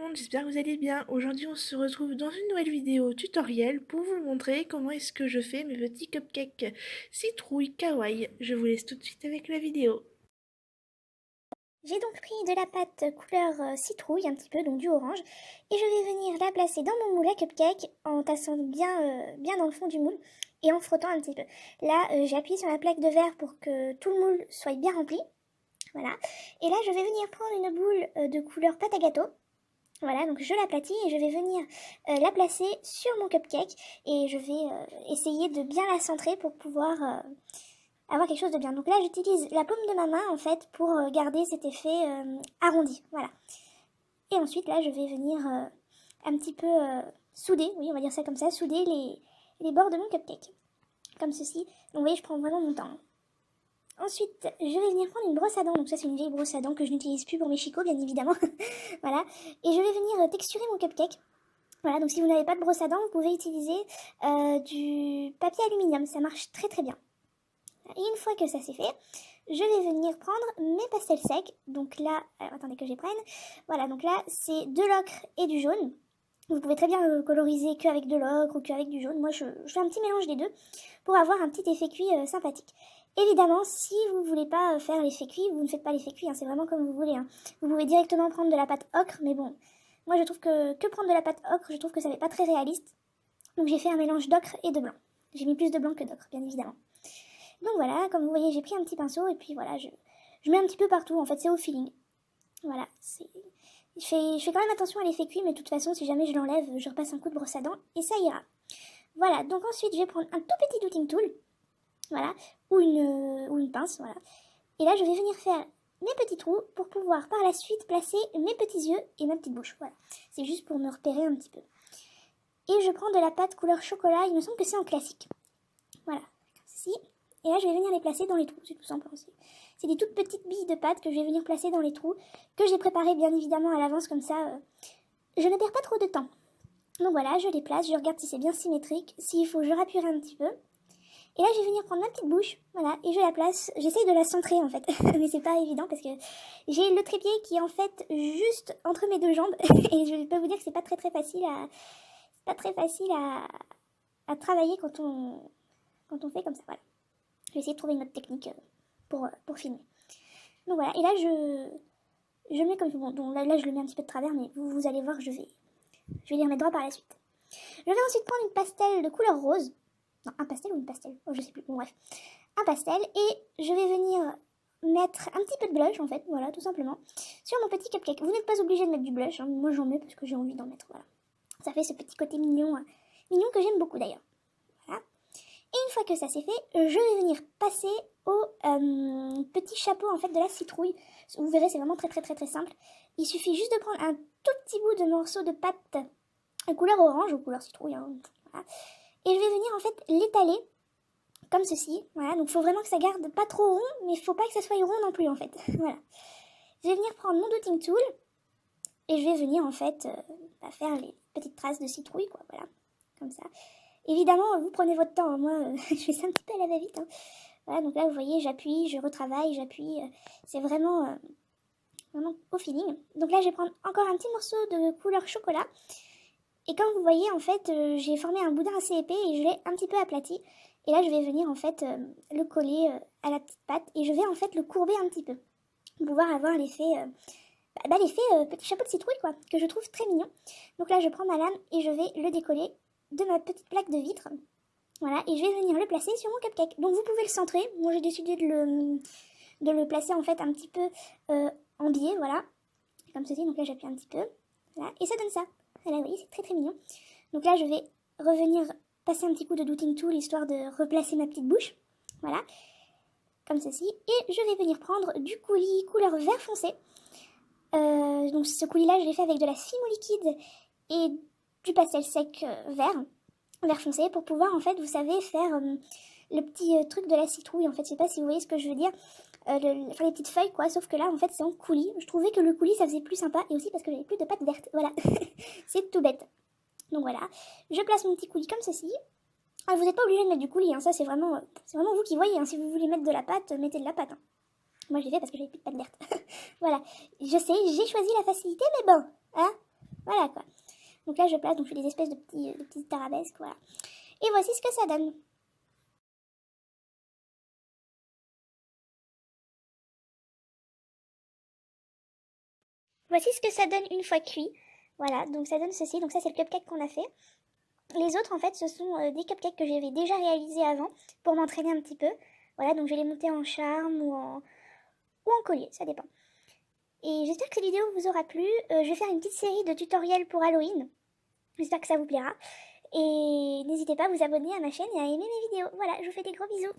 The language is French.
monde, j'espère que vous allez bien. Aujourd'hui on se retrouve dans une nouvelle vidéo tutoriel pour vous montrer comment est-ce que je fais mes petits cupcakes citrouille kawaii. Je vous laisse tout de suite avec la vidéo. J'ai donc pris de la pâte couleur citrouille un petit peu, donc du orange, et je vais venir la placer dans mon moule à cupcake en tassant bien dans le fond du moule et en frottant un petit peu. Là, j'ai appuyé sur la plaque de verre pour que tout le moule soit bien rempli. Voilà. Et là, je vais venir prendre une boule de couleur pâte à gâteau. Voilà, donc je l'aplatis et je vais venir la placer sur mon cupcake et je vais essayer de bien la centrer pour pouvoir avoir quelque chose de bien. Donc là, j'utilise la paume de ma main en fait pour garder cet effet arrondi. Voilà. Et ensuite, là, je vais venir un petit peu souder, oui, on va dire ça comme ça, souder les bords de mon cupcake. Comme ceci. Donc vous voyez, je prends vraiment mon temps. Ensuite, je vais venir prendre une brosse à dents. Donc ça, c'est une vieille brosse à dents que je n'utilise plus pour mes chicots, bien évidemment. Voilà. Et je vais venir texturer mon cupcake. Voilà, donc si vous n'avez pas de brosse à dents, vous pouvez utiliser du papier aluminium. Ça marche très très bien. Et une fois que ça c'est fait, je vais venir prendre mes pastels secs. Donc là, alors attendez que je les prenne. Voilà, donc là, c'est de l'ocre et du jaune. Vous pouvez très bien le coloriser qu'avec de l'ocre ou qu'avec du jaune. Moi, je fais un petit mélange des deux pour avoir un petit effet cuit sympathique. Évidemment, si vous ne voulez pas faire l'effet cuit, vous ne faites pas l'effet cuit, hein, c'est vraiment comme vous voulez. Hein. Vous pouvez directement prendre de la pâte ocre, mais bon, moi je trouve que prendre de la pâte ocre, je trouve que ça n'est pas très réaliste. Donc j'ai fait un mélange d'ocre et de blanc. J'ai mis plus de blanc que d'ocre, bien évidemment. Donc voilà, comme vous voyez, j'ai pris un petit pinceau et puis voilà, je mets un petit peu partout, en fait, c'est au feeling. Voilà, je fais quand même attention à l'effet cuit, mais de toute façon, si jamais je l'enlève, je repasse un coup de brosse à dents et ça ira. Voilà, donc ensuite, je vais prendre un tout petit douting tool, voilà, ou une pince, voilà. Et là, je vais venir faire mes petits trous pour pouvoir par la suite placer mes petits yeux et ma petite bouche, voilà. C'est juste pour me repérer un petit peu. Et je prends de la pâte couleur chocolat, il me semble que c'est en classique. Voilà, comme ceci. Et là, je vais venir les placer dans les trous, c'est tout simple. C'est des toutes petites billes de pâte que je vais venir placer dans les trous, que j'ai préparées bien évidemment à l'avance, comme ça, je ne perds pas trop de temps. Donc voilà, je les place, je regarde si c'est bien symétrique. S'il faut, je rappuierai un petit peu. Et là, je vais venir prendre ma petite bouche, voilà, et je la place. J'essaye de la centrer en fait, mais c'est pas évident parce que j'ai le trépied qui est en fait juste entre mes deux jambes. Et je peux vous dire que c'est pas très facile à travailler quand on fait comme ça, voilà. Je vais essayer de trouver une autre technique pour filmer. Donc voilà, et là je le mets comme bon, donc là je le mets un petit peu de travers, mais vous allez voir, je vais les remettre droit par la suite. Je vais ensuite prendre une pastel de couleur rose. Non, un pastel ou une pastel, oh, je sais plus, bon bref. Un pastel, et je vais venir mettre un petit peu de blush en fait, voilà, tout simplement, sur mon petit cupcake. Vous n'êtes pas obligé de mettre du blush, hein. Moi j'en mets parce que j'ai envie d'en mettre, voilà. Ça fait ce petit côté mignon, mignon que j'aime beaucoup d'ailleurs. Voilà. Et une fois que ça c'est fait, je vais venir passer au petit chapeau en fait de la citrouille. Vous verrez, c'est vraiment très simple. Il suffit juste de prendre un tout petit bout de morceau de pâte couleur orange ou couleur citrouille. Hein, voilà. Et je vais venir en fait l'étaler comme ceci. Voilà, donc il faut vraiment que ça garde pas trop rond, mais il faut pas que ça soit rond non plus en fait. Voilà. Je vais venir prendre mon dotting tool et je vais venir en fait faire les petites traces de citrouille, quoi. Voilà, comme ça. Évidemment, vous prenez votre temps. Hein. Moi, je fais ça un petit peu à la va-vite. Hein. Voilà, donc là, vous voyez, j'appuie, je retravaille, j'appuie. C'est vraiment au feeling. Donc là, je vais prendre encore un petit morceau de couleur chocolat. Et comme vous voyez, en fait, j'ai formé un boudin assez épais et je l'ai un petit peu aplati. Et là, je vais venir, en fait, le coller à la petite pâte. Et je vais, en fait, le courber un petit peu. Pour pouvoir avoir l'effet petit chapeau de citrouille, quoi. Que je trouve très mignon. Donc là, je prends ma lame et je vais le décoller de ma petite plaque de vitre. Voilà, et je vais venir le placer sur mon cupcake. Donc vous pouvez le centrer. Moi, j'ai décidé de le placer, en fait, un petit peu en biais, voilà. Comme ceci, donc là, j'appuie un petit peu. Voilà, et ça donne ça. Voilà, vous voyez, c'est très mignon. Donc là, je vais revenir passer un petit coup de douting tool, histoire de replacer ma petite bouche. Voilà, comme ceci. Et je vais venir prendre du coulis couleur vert foncé. Donc ce coulis-là, je l'ai fait avec de la Fimo liquide et du pastel sec vert foncé, pour pouvoir, en fait, vous savez, faire le petit truc de la citrouille. En fait, je sais pas si vous voyez ce que je veux dire. Faire les petites feuilles, quoi, sauf que là, en fait, c'est en coulis. Je trouvais que le coulis, ça faisait plus sympa, et aussi parce que j'avais plus de pâte verte. Voilà, c'est tout bête. Donc voilà, je place mon petit coulis comme ceci. Ah, vous n'êtes pas obligé de mettre du coulis, hein. Ça c'est vraiment vous qui voyez, hein. Si vous voulez mettre de la pâte, mettez de la pâte, hein. Moi je l'ai fait parce que j'avais plus de pâte verte. Voilà, je sais, j'ai choisi la facilité, mais bon, hein. Voilà quoi. Donc là je place, donc je fais des espèces de petites arabesques, voilà. Et voici ce que ça donne. Voici ce que ça donne une fois cuit. Voilà, donc ça donne ceci. Donc ça c'est le cupcake qu'on a fait. Les autres en fait ce sont des cupcakes que j'avais déjà réalisés avant pour m'entraîner un petit peu. Voilà, donc je vais les monter en charme ou en collier, ça dépend. Et j'espère que cette vidéo vous aura plu. Je vais faire une petite série de tutoriels pour Halloween. J'espère que ça vous plaira. Et n'hésitez pas à vous abonner à ma chaîne et à aimer mes vidéos. Voilà, je vous fais des gros bisous.